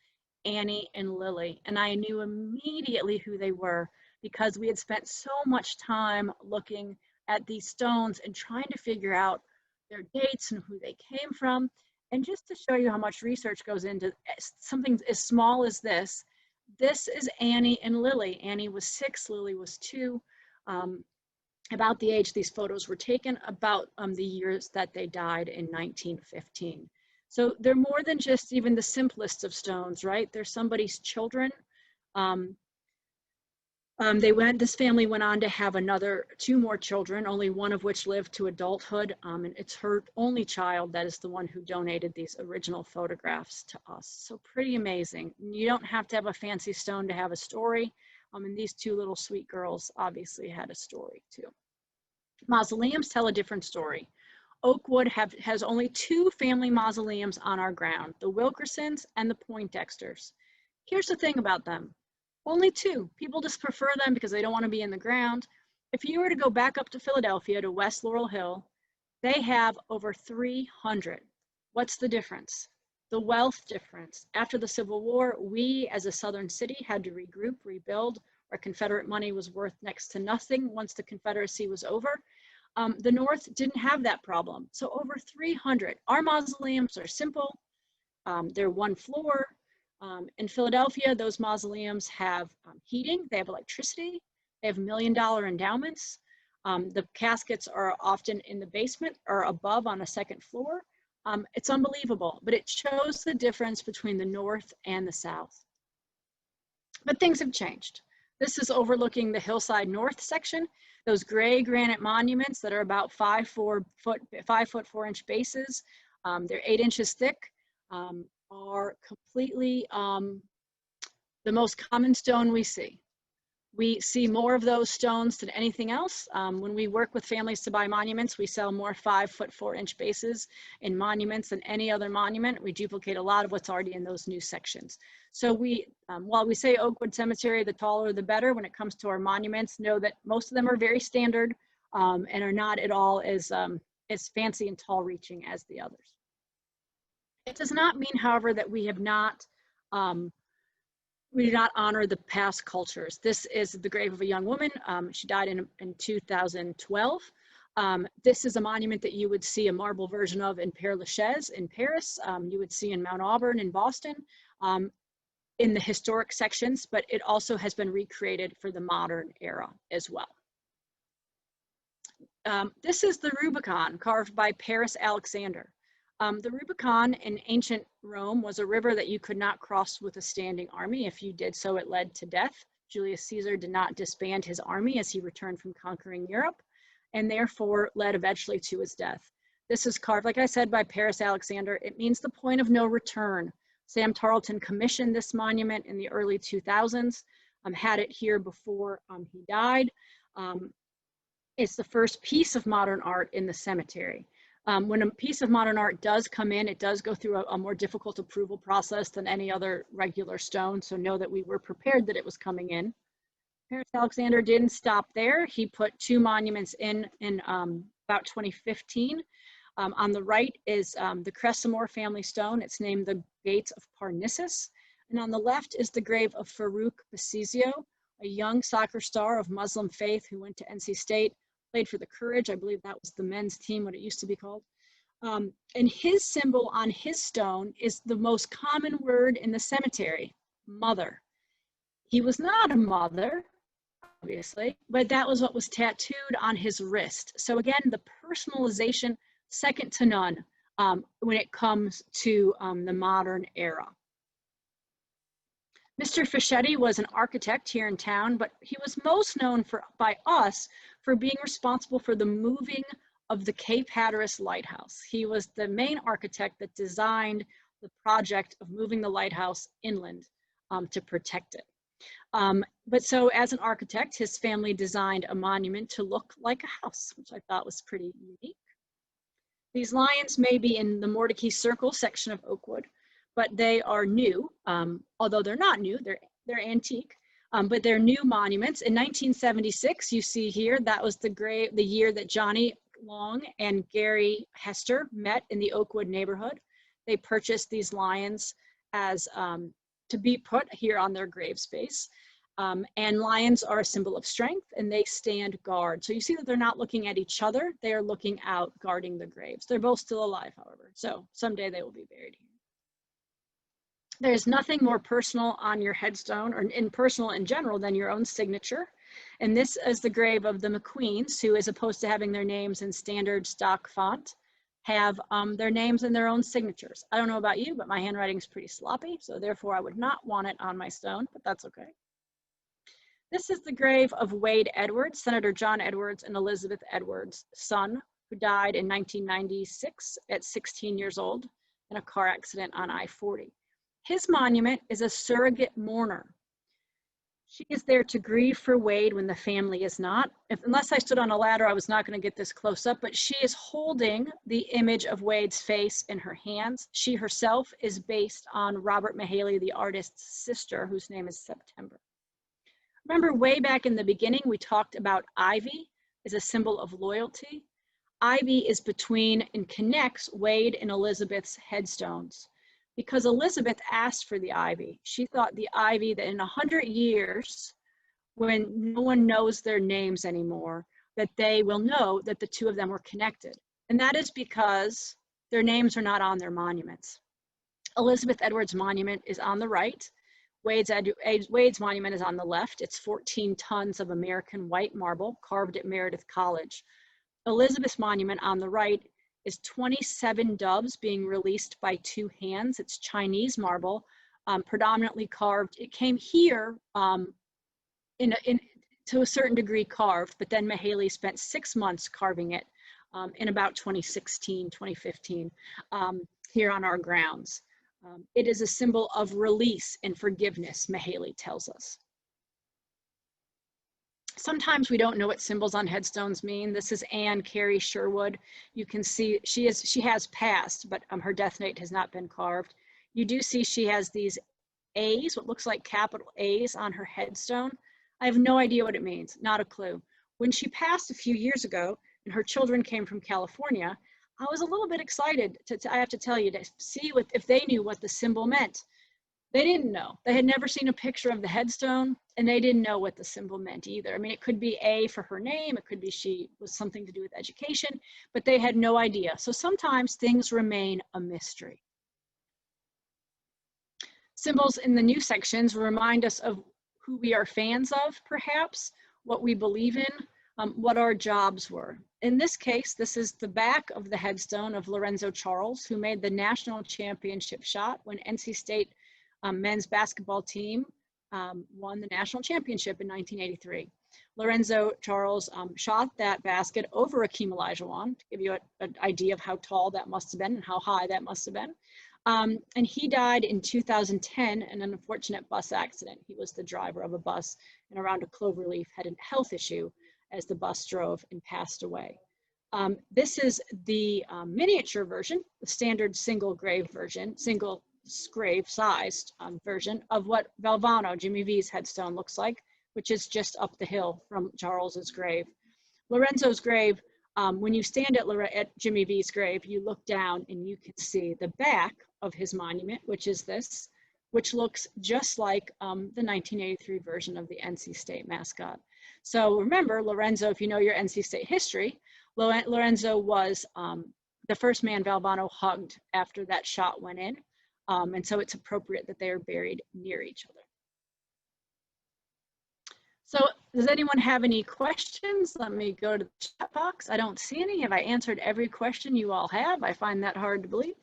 [SPEAKER 1] Annie and Lily. And I knew immediately who they were because we had spent so much time looking at these stones and trying to figure out their dates and who they came from. And just to show you how much research goes into something as small as this, this is Annie and Lily. Annie was 6, Lily was 2. About the age these photos were taken, about the years that they died in 1915. So they're more than just even the simplest of stones, right? They're somebody's children. This family went on to have 2 more children, only one of which lived to adulthood. And it's her only child that is the one who donated these original photographs to us. So pretty amazing. You don't have to have a fancy stone to have a story. And these 2 little sweet girls obviously had a story too. Mausoleums tell a different story. Oakwood has only 2 family mausoleums on our ground, the Wilkersons and the Poindexters. Here's the thing about them. Only 2. People just prefer them because they don't want to be in the ground. If you were to go back up to Philadelphia to West Laurel Hill, they have over 300. What's the difference? The wealth difference. After the Civil War, we as a southern city had to regroup, rebuild. Our Confederate money was worth next to nothing once the Confederacy was over. The North didn't have that problem. So over 300. Our mausoleums are simple. They're 1 floor. In Philadelphia, those mausoleums have heating, they have electricity, they have $1 million endowments. The caskets are often in the basement or above on a 2nd floor. It's unbelievable, but it shows the difference between the North and the South. But things have changed. This is overlooking the Hillside North section. Those gray granite monuments that are about 5 foot 4 inch bases, they're 8 inches thick, are completely the most common stone we see. We see more of those stones than anything else. When we work with families to buy monuments, we sell more 5 foot 4 inch bases in monuments than any other monument. We duplicate a lot of what's already in those new sections. So while we say Oakwood Cemetery, the taller the better when it comes to our monuments, know that most of them are very standard and are not at all as fancy and tall reaching as the others. It does not mean, however, that we do not honor the past cultures. This is the grave of a young woman. She died in 2012. This is a monument that you would see a marble version of in Père Lachaise in Paris. You would see in Mount Auburn in Boston in the historic sections, but it also has been recreated for the modern era as well. This is the Rubicon carved by Paris Alexander. The Rubicon in ancient Rome was a river that you could not cross with a standing army. If you did so, it led to death. Julius Caesar did not disband his army as he returned from conquering Europe, and therefore led eventually to his death. This is carved, like I said, by Paris Alexander. It means the point of no return. Sam Tarleton commissioned this monument in the early 2000s, had it here before he died. It's the first piece of modern art in the cemetery. When a piece of modern art does come in, it does go through a more difficult approval process than any other regular stone. So know that we were prepared that it was coming in. Paris Alexander didn't stop there. He put 2 monuments in about 2015. On the right is the Cressamore family stone. It's named the Gates of Parnassus. And on the left is the grave of Farouk Basizio, a young soccer star of Muslim faith who went to NC State, played for the Courage. I believe that was the men's team, what it used to be called. And his symbol on his stone is the most common word in the cemetery, mother. He was not a mother, obviously, but that was what was tattooed on his wrist. So again, the personalization, second to none when it comes to the modern era. Mr. Fischetti was an architect here in town, but he was most known by us for being responsible for the moving of the Cape Hatteras Lighthouse. He was the main architect that designed the project of moving the lighthouse inland to protect it. But so as an architect, his family designed a monument to look like a house, which I thought was pretty unique. These lions may be in the Mordecai Circle section of Oakwood, but they are new, although they're not new, they're antique, but they're new monuments. In 1976, you see here, that was the year that Johnny Long and Gary Hester met in the Oakwood neighborhood. They purchased these lions as to be put here on their grave space. And lions are a symbol of strength, and they stand guard. So you see that they're not looking at each other, they are looking out, guarding the graves. They're both still alive, however, so someday they will be buried here. There's nothing more personal on your headstone, or personal in general, than your own signature. And this is the grave of the McQueens, who, as opposed to having their names in standard stock font, have their names and their own signatures. I don't know about you, but my handwriting is pretty sloppy, so therefore I would not want it on my stone, but that's okay. This is the grave of Wade Edwards, Senator John Edwards and Elizabeth Edwards' son, who died in 1996 at 16 years old in a car accident on I-40. His monument is a surrogate mourner. She is there to grieve for Wade when the family is not. Unless I stood on a ladder, I was not going to get this close up, but she is holding the image of Wade's face in her hands. She herself is based on Robert Mahaley, the artist's sister, whose name is September. Remember, way back in the beginning, we talked about ivy as a symbol of loyalty. Ivy is between and connects Wade and Elizabeth's headstones. Because Elizabeth asked for the ivy. She thought the ivy that in 100 years, when no one knows their names anymore, that they will know that the two of them were connected. And that is because their names are not on their monuments. Elizabeth Edwards' monument is on the right. Wade's monument is on the left. It's 14 tons of American white marble carved at Meredith College. Elizabeth's monument on the right is 27 doves being released by 2 hands. It's Chinese marble, predominantly carved. It came here to a certain degree carved, but then Mahaley spent 6 months carving it in about 2016, 2015, here on our grounds. It is a symbol of release and forgiveness, Mahaley tells us. Sometimes we don't know what symbols on headstones mean. This is Anne Carey Sherwood. You can see she has passed, but her death date has not been carved. You do see she has these A's, what looks like capital A's on her headstone. I have no idea what it means, not a clue. When she passed a few years ago and her children came from California, I was a little bit excited, I have to tell you, to see if they knew what the symbol meant. They didn't know. They had never seen a picture of the headstone, and they didn't know what the symbol meant either. I mean, it could be A for her name, it could be she was something to do with education, but they had no idea. So sometimes things remain a mystery. Symbols in the new sections remind us of who we are fans of, perhaps, what we believe in, what our jobs were. In this case, this is the back of the headstone of Lorenzo Charles, who made the national championship shot when NC State men's basketball team won the national championship in 1983. Lorenzo Charles shot that basket over Akeem Olajuwon, to give you an idea of how tall that must have been and how high that must have been. And he died in 2010 in an unfortunate bus accident. He was the driver of a bus and around a Cloverleaf had a health issue as the bus drove and passed away. This is the miniature version, the standard single grave version, single grave sized version of what Valvano, Jimmy V's headstone looks like, which is just up the hill from Charles's grave. Lorenzo's grave, when you stand at Jimmy V's grave, you look down and you can see the back of his monument, which is this, which looks just like the 1983 version of the NC State mascot. So remember, Lorenzo, if you know your NC State history, Lorenzo was the first man Valvano hugged after that shot went in. And so it's appropriate that they are buried near each other. So does anyone have any questions? Let me go to the chat box. I don't see any. Have I answered every question you all have? I find that hard to believe.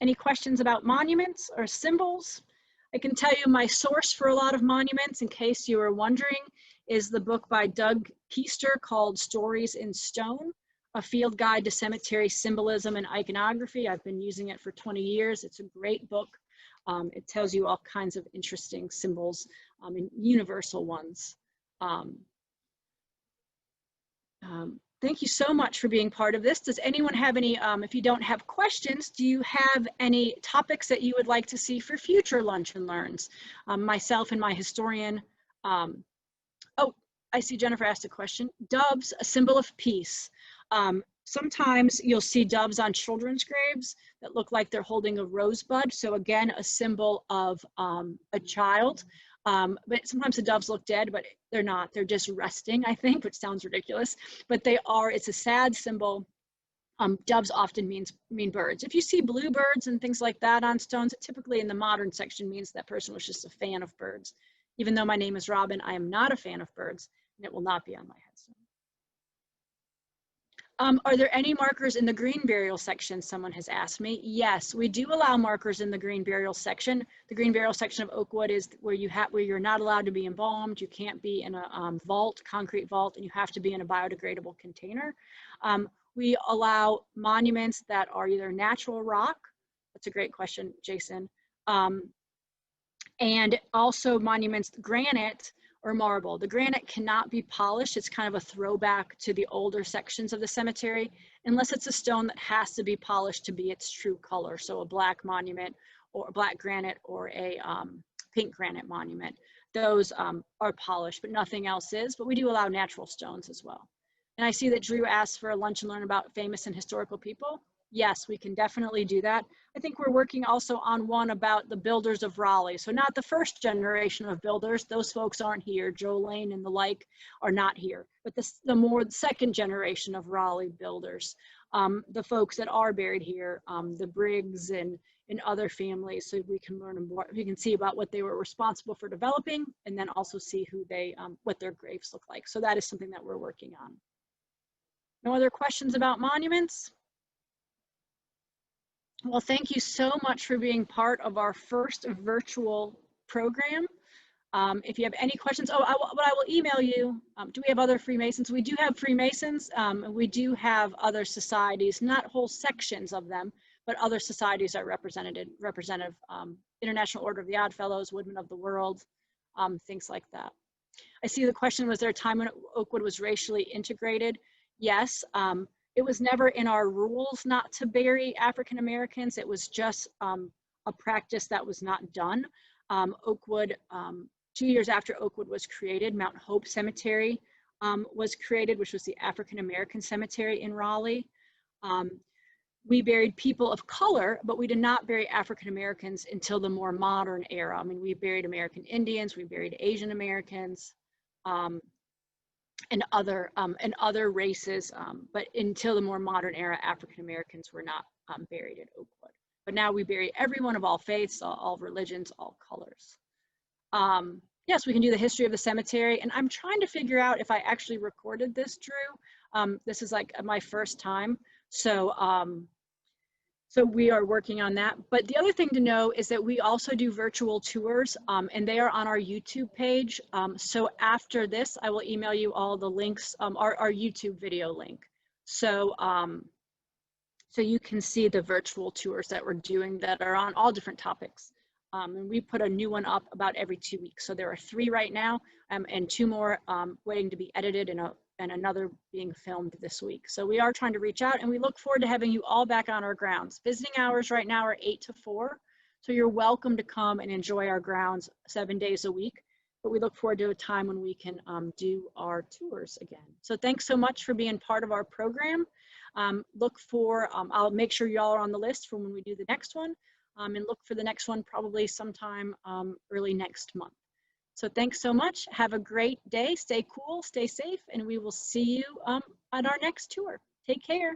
[SPEAKER 1] Any questions about monuments or symbols? I can tell you my source for a lot of monuments, in case you were wondering, is the book by Doug Keister called Stories in Stone, A Field Guide to Cemetery Symbolism and Iconography. I've been using it for 20 years. It's a great book. It tells you all kinds of interesting symbols and universal ones. Thank you so much for being part of this. Does anyone have any, if you don't have questions, do you have any topics that you would like to see for future Lunch and Learns? Myself and my historian, oh, I see Jennifer asked a question. Doves, a symbol of peace. Sometimes you'll see doves on children's graves that look like they're holding a rosebud. So again, a symbol of a child. But sometimes the doves look dead, but they're not. They're just resting, I think, which sounds ridiculous. But they are, it's a sad symbol. Doves often mean birds. If you see bluebirds and things like that on stones, it typically in the modern section means that person was just a fan of birds. Even though my name is Robin, I am not a fan of birds, and it will not be on my headstone. Are there any markers in the green burial section? Someone has asked me. Yes, we do allow markers in the green burial section. The green burial section of Oakwood is where you're not allowed to be embalmed. You can't be in a vault, concrete vault, and you have to be in a biodegradable container. We allow monuments that are either natural rock. That's a great question, Jason. And also monuments, granite or marble. The granite cannot be polished. It's kind of a throwback to the older sections of the cemetery, unless it's a stone that has to be polished to be its true color. So a black monument or a black granite or a pink granite monument. Those are polished, but nothing else is. But we do allow natural stones as well. And I see that Drew asked for a lunch and learn about famous and historical people. Yes, we can definitely do that. I think we're working also on one about the builders of Raleigh. So not the first generation of builders, those folks aren't here. Joe Lane and the like are not here, but the second generation of Raleigh builders, the folks that are buried here, the Briggs and other families, so we can learn more, we can see about what they were responsible for developing, and then also see who they, what their graves look like. So that is something that we're working on. No other questions about monuments? Well, thank you so much for being part of our first virtual program. If you have any questions, I will email you. Do we have other Freemasons? We do have Freemasons, and we do have other societies, not whole sections of them, but other societies are represented, International Order of the Odd Fellows, Woodmen of the World, things like that. I see the question, was there a time when Oakwood was racially integrated? Yes. It was never in our rules not to bury African Americans. It was just a practice that was not done. Oakwood, 2 years after Oakwood was created, Mount Hope Cemetery was created, which was the African American cemetery in Raleigh. We buried people of color, but we did not bury African Americans until the more modern era. I mean, we buried American Indians, we buried Asian Americans, and other races, but until the more modern era, African Americans were not buried at Oakwood. But now we bury everyone of all faiths, all religions, all colors. Yes, we can do the history of the cemetery, and I'm trying to figure out if I actually recorded this, Drew. This is like my first time, so so we are working on that. But the other thing to know is that we also do virtual tours, and they are on our YouTube page. So after this, I will email you all the links, our YouTube video link. So, so you can see the virtual tours that we're doing that are on all different topics. And we put a new one up about every 2 weeks. So there are 3 right now, and 2 more waiting to be edited in and another being filmed this week. So we are trying to reach out, and we look forward to having you all back on our grounds. Visiting hours right now are 8 to 4. So you're welcome to come and enjoy our grounds 7 days a week. But we look forward to a time when we can do our tours again. So thanks so much for being part of our program. Look for, I'll make sure y'all are on the list for when we do the next one, and look for the next one probably sometime early next month. So thanks so much. Have a great day. Stay cool, stay safe, and we will see you at our next tour. Take care.